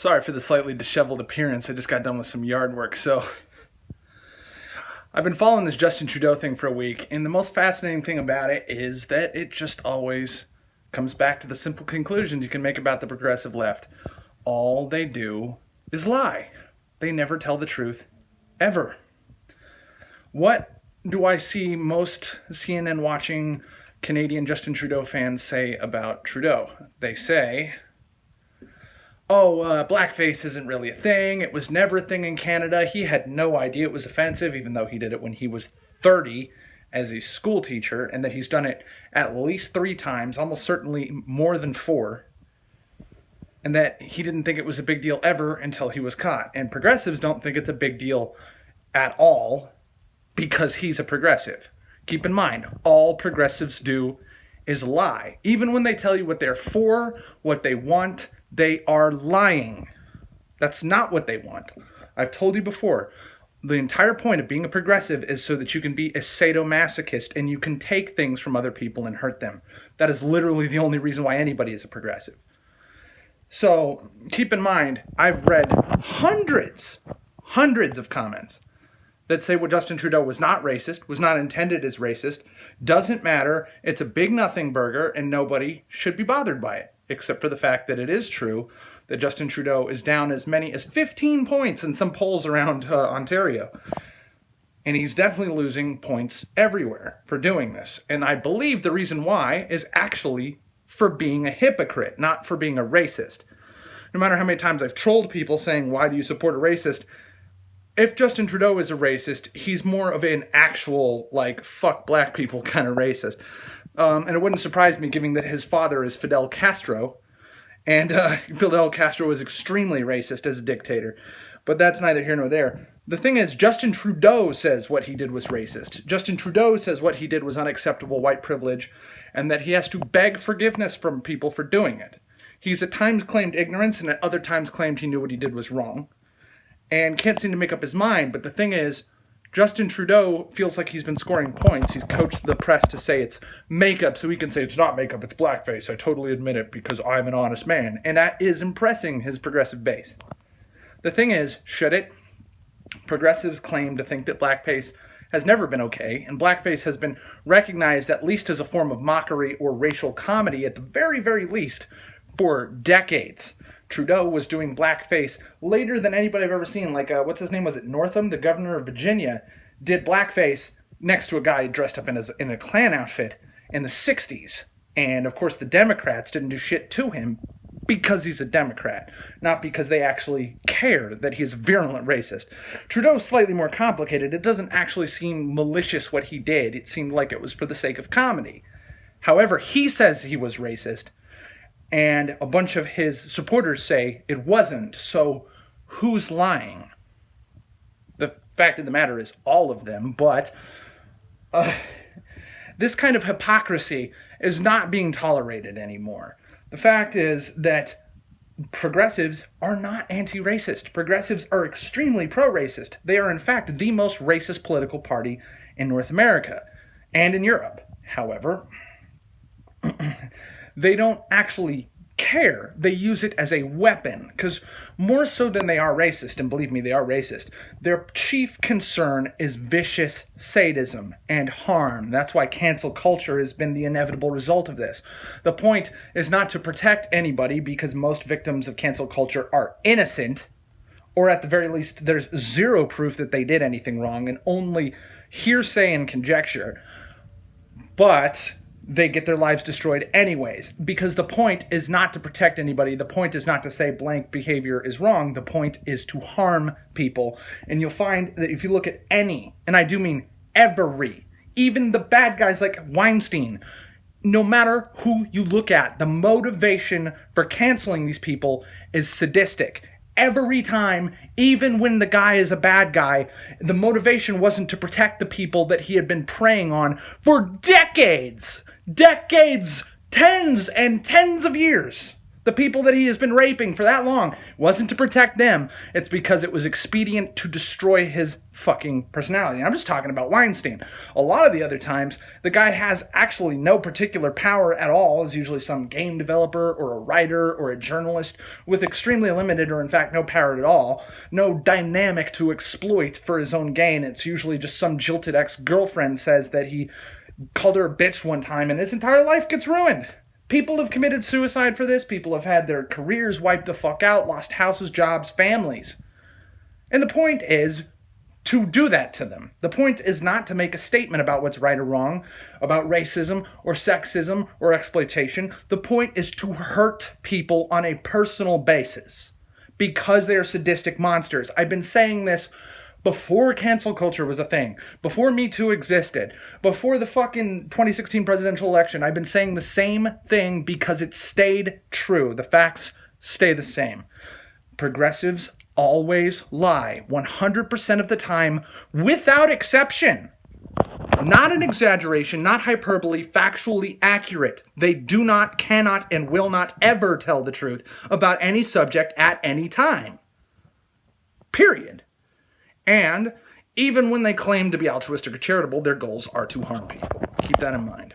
Sorry for the slightly disheveled appearance. I just got done with some yard work. So I've been following this Justin Trudeau thing for a week, and the most fascinating thing about it is that it just always comes back to the simple conclusions you can make about the progressive left. All they do is lie. They never tell the truth, ever. What do I see most CNN watching Canadian Justin Trudeau fans say about Trudeau? They say, blackface isn't really a thing. It was never a thing in Canada. He had no idea it was offensive, even though he did it when he was 30 as a school teacher, and that he's done it at least 3 times, almost certainly more than 4, and that he didn't think it was a big deal ever until he was caught. And progressives don't think it's a big deal at all because he's a progressive. Keep in mind, all progressives do is lie. Even when they tell you what they're for, what they want, they are lying. That's not what they want. I've told you before, the entire point of being a progressive is so that you can be a sadomasochist and you can take things from other people and hurt them. That is literally the only reason why anybody is a progressive. So keep in mind, I've read hundreds of comments that say what Justin Trudeau was not racist, was not intended as racist, doesn't matter, it's a big nothing burger, and nobody should be bothered by it, except for the fact that it is true that Justin Trudeau is down as many as 15 points in some polls around Ontario. And he's definitely losing points everywhere for doing this. And I believe the reason why is actually for being a hypocrite, not for being a racist. No matter how many times I've trolled people saying, why do you support a racist? If Justin Trudeau is a racist, he's more of an actual, fuck black people kind of racist. And it wouldn't surprise me, given that his father is Fidel Castro, and Fidel Castro was extremely racist as a dictator. But that's neither here nor there. The thing is, Justin Trudeau says what he did was racist. Justin Trudeau says what he did was unacceptable white privilege, and that he has to beg forgiveness from people for doing it. He's at times claimed ignorance, and at other times claimed he knew what he did was wrong, and can't seem to make up his mind. But the thing is, Justin Trudeau feels like he's been scoring points. He's coached the press to say it's makeup, so he can say it's not makeup, it's blackface. I totally admit it because I'm an honest man. And that is impressing his progressive base. The thing is, should it? Progressives claim to think that blackface has never been okay, and blackface has been recognized at least as a form of mockery or racial comedy at the very, very least for decades. Trudeau was doing blackface later than anybody I've ever seen. What's his name? Was it Northam? The governor of Virginia did blackface next to a guy dressed up in a Klan outfit in the 60s. And, of course, the Democrats didn't do shit to him because he's a Democrat, not because they actually care that he's a virulent racist. Trudeau's slightly more complicated. It doesn't actually seem malicious what he did. It seemed like it was for the sake of comedy. However, he says he was racist, and a bunch of his supporters say it wasn't. So who's lying? The fact of the matter is all of them, but this kind of hypocrisy is not being tolerated anymore. The fact is that progressives are not anti-racist. Progressives are extremely pro-racist. They are, in fact, the most racist political party in North America and in Europe. However, they don't actually care. They use it as a weapon, because more so than they are racist, and believe me, they are racist, their chief concern is vicious sadism and harm. That's why cancel culture has been the inevitable result of this. The point is not to protect anybody, because most victims of cancel culture are innocent, or at the very least, there's zero proof that they did anything wrong, and only hearsay and conjecture. But they get their lives destroyed anyways, because the point is not to protect anybody. The point is not to say blank behavior is wrong. The point is to harm people. And you'll find that if you look at any, and I do mean every, even the bad guys like Weinstein, no matter who you look at, the motivation for canceling these people is sadistic. Every time, even when the guy is a bad guy, the motivation wasn't to protect the people that he had been preying on for decades, tens and tens of years. The people that he has been raping for that long. It wasn't to protect them. It's because it was expedient to destroy his fucking personality. And I'm just talking about Weinstein. A lot of the other times, the guy has actually no particular power at all. Is usually some game developer or a writer or a journalist with extremely limited or in fact no power at all. No dynamic to exploit for his own gain. It's usually just some jilted ex-girlfriend says that he called her a bitch one time and his entire life gets ruined. People have committed suicide for this. People have had their careers wiped the fuck out, lost houses, jobs, families. And the point is to do that to them. The point is not to make a statement about what's right or wrong, about racism or sexism or exploitation. The point is to hurt people on a personal basis because they are sadistic monsters. I've been saying this before cancel culture was a thing, before Me Too existed, before the fucking 2016 presidential election. I've been saying the same thing because it stayed true. The facts stay the same. Progressives always lie 100% of the time, without exception. Not an exaggeration, not hyperbole, factually accurate. They do not, cannot, and will not ever tell the truth about any subject at any time. Period. And even when they claim to be altruistic or charitable, their goals are to harm people. Keep that in mind.